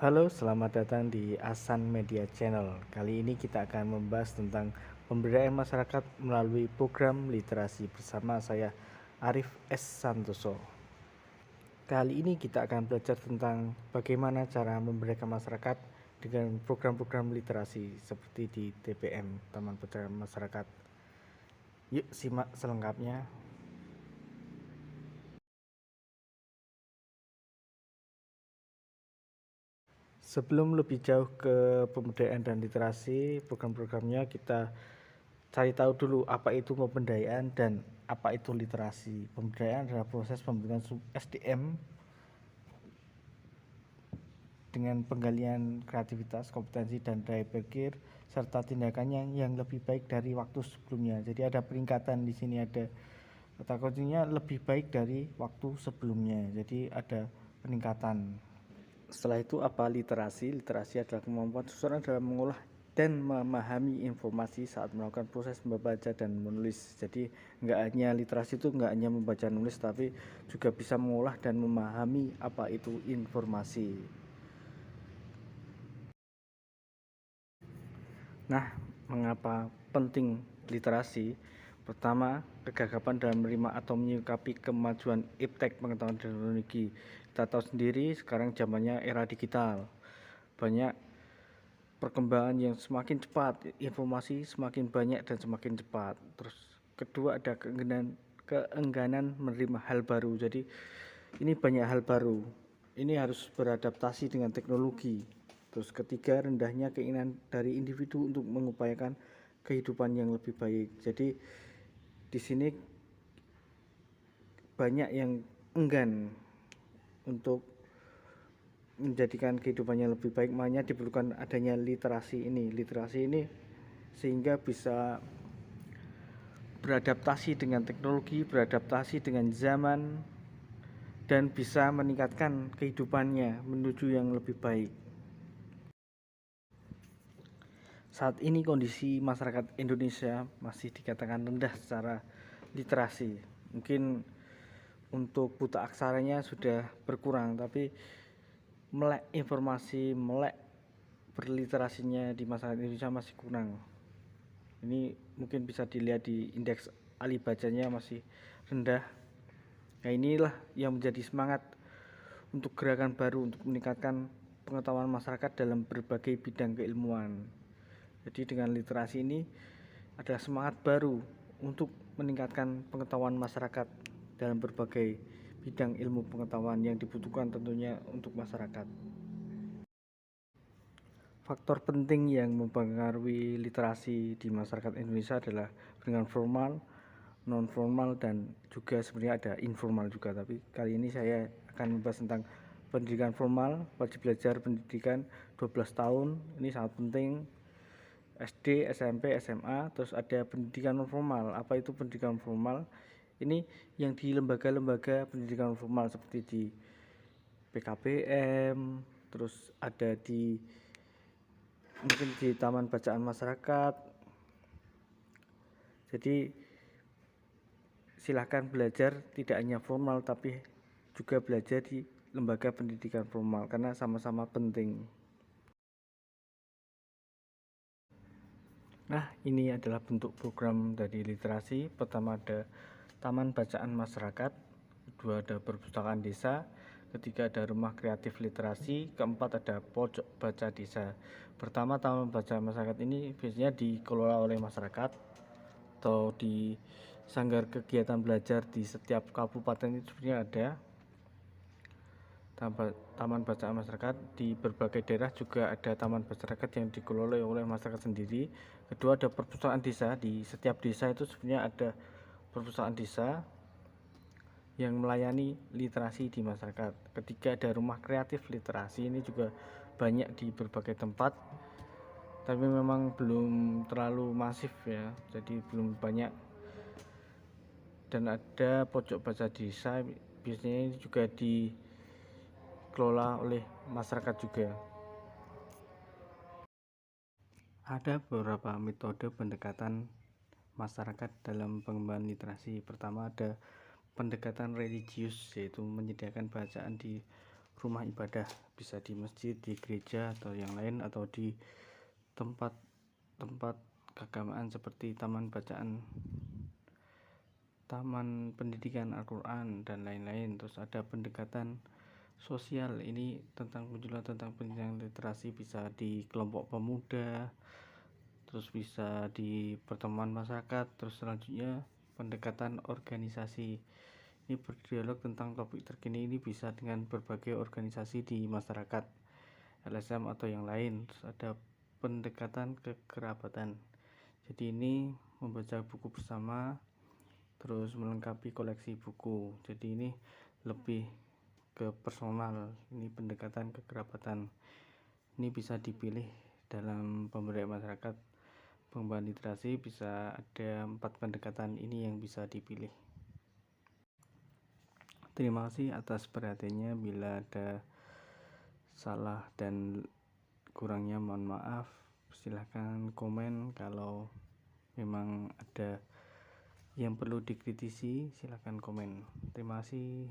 Halo, selamat datang di Asan Media Channel. Kali ini kita akan membahas tentang pemberdayaan masyarakat melalui program literasi bersama saya Arif S. Santoso. Kali ini kita akan belajar tentang bagaimana cara memberdayakan masyarakat dengan program-program literasi seperti di TPM, Taman Pemberdayaan Masyarakat. Yuk simak selengkapnya. Sebelum lebih jauh ke pemberdayaan dan literasi, program-programnya kita cari tahu dulu apa itu pemberdayaan dan apa itu literasi. Pemberdayaan adalah proses pembentukan SDM dengan penggalian kreativitas, kompetensi, dan daya pikir serta tindakannya yang lebih baik dari waktu sebelumnya. Jadi ada peningkatan di sini, ada kata kuncinya lebih baik dari waktu sebelumnya. Jadi ada peningkatan. Setelah itu apa literasi? Literasi adalah kemampuan seseorang dalam mengolah dan memahami informasi saat melakukan proses membaca dan menulis. Jadi nggak hanya literasi itu nggak hanya membaca nulis, tapi juga bisa mengolah dan memahami apa itu informasi. Nah, mengapa penting literasi? Pertama, kegagapan dalam menerima atau menyikapi kemajuan iptek pengetahuan dan teknologi. Kita tahu sendiri sekarang zamannya era digital. Banyak perkembangan yang semakin cepat, informasi semakin banyak dan semakin cepat. Terus kedua ada keengganan menerima hal baru. Jadi ini banyak hal baru. Ini harus beradaptasi dengan teknologi. Terus ketiga, rendahnya keinginan dari individu untuk mengupayakan kehidupan yang lebih baik. Jadi di sini banyak yang enggan untuk menjadikan kehidupannya lebih baik, makanya diperlukan adanya literasi ini. Literasi ini sehingga bisa beradaptasi dengan teknologi, beradaptasi dengan zaman, dan bisa meningkatkan kehidupannya menuju yang lebih baik. Saat ini kondisi masyarakat Indonesia masih dikatakan rendah secara literasi. Mungkin untuk buta aksaranya sudah berkurang, tapi melek informasi, melek berliterasinya di masyarakat Indonesia masih kurang. Ini mungkin bisa dilihat di indeks ahli bacanya masih rendah. Nah, inilah yang menjadi semangat untuk gerakan baru untuk meningkatkan pengetahuan masyarakat dalam berbagai bidang keilmuan. Jadi dengan literasi ini ada semangat baru untuk meningkatkan pengetahuan masyarakat dalam berbagai bidang ilmu pengetahuan yang dibutuhkan tentunya untuk masyarakat. Faktor penting yang mempengaruhi literasi di masyarakat Indonesia adalah pendidikan formal, non formal, dan juga sebenarnya ada informal juga. Tapi kali ini saya akan membahas tentang pendidikan formal. Wajib belajar pendidikan 12 tahun, ini sangat penting. SD, SMP, SMA, terus ada pendidikan non formal. Apa itu pendidikan formal? Ini yang di lembaga-lembaga pendidikan formal seperti di PKBM, terus ada di mungkin di Taman Bacaan Masyarakat. Jadi silahkan belajar tidak hanya formal tapi juga belajar di lembaga pendidikan formal karena sama-sama penting. Nah, ini adalah bentuk program dari literasi. Pertama ada Taman Bacaan Masyarakat, kedua ada Perpustakaan Desa, ketiga ada Rumah Kreatif Literasi, keempat ada Pojok Baca Desa. Pertama, Taman Bacaan Masyarakat ini biasanya dikelola oleh masyarakat atau di sanggar kegiatan belajar di setiap kabupaten itu sebenarnya ada taman bacaan masyarakat. Di berbagai daerah juga ada taman masyarakat yang dikelola oleh masyarakat sendiri. Kedua ada perpustakaan desa, di setiap desa itu sebenarnya ada perpustakaan desa yang melayani literasi di masyarakat. Ketiga ada rumah kreatif literasi, ini juga banyak di berbagai tempat tapi memang belum terlalu masif ya, jadi belum banyak. Dan ada pojok baca desa, biasanya ini juga dikelola oleh masyarakat juga. Ada beberapa metode pendekatan masyarakat dalam pengembangan literasi. Pertama ada pendekatan religius, yaitu menyediakan bacaan di rumah ibadah, bisa di masjid, di gereja atau yang lain, atau di tempat-tempat keagamaan seperti taman bacaan, taman pendidikan Al-Quran dan lain-lain. Terus ada pendekatan sosial, ini tentang pendidikan literasi, bisa di kelompok pemuda, terus bisa di pertemuan masyarakat. Terus selanjutnya pendekatan organisasi, ini berdialog tentang topik terkini, ini bisa dengan berbagai organisasi di masyarakat, LSM atau yang lain. Terus ada pendekatan kekerabatan, jadi ini membaca buku bersama terus melengkapi koleksi buku, jadi ini lebih ke personal. Ini pendekatan kekerabatan, ini bisa dipilih dalam pemberdayaan masyarakat. Pengembangan literasi bisa ada 4 pendekatan ini yang bisa dipilih. Terima kasih atas perhatiannya. Bila ada salah dan kurangnya mohon maaf. Silahkan komen. Kalau memang ada yang perlu dikritisi, silahkan komen. Terima kasih.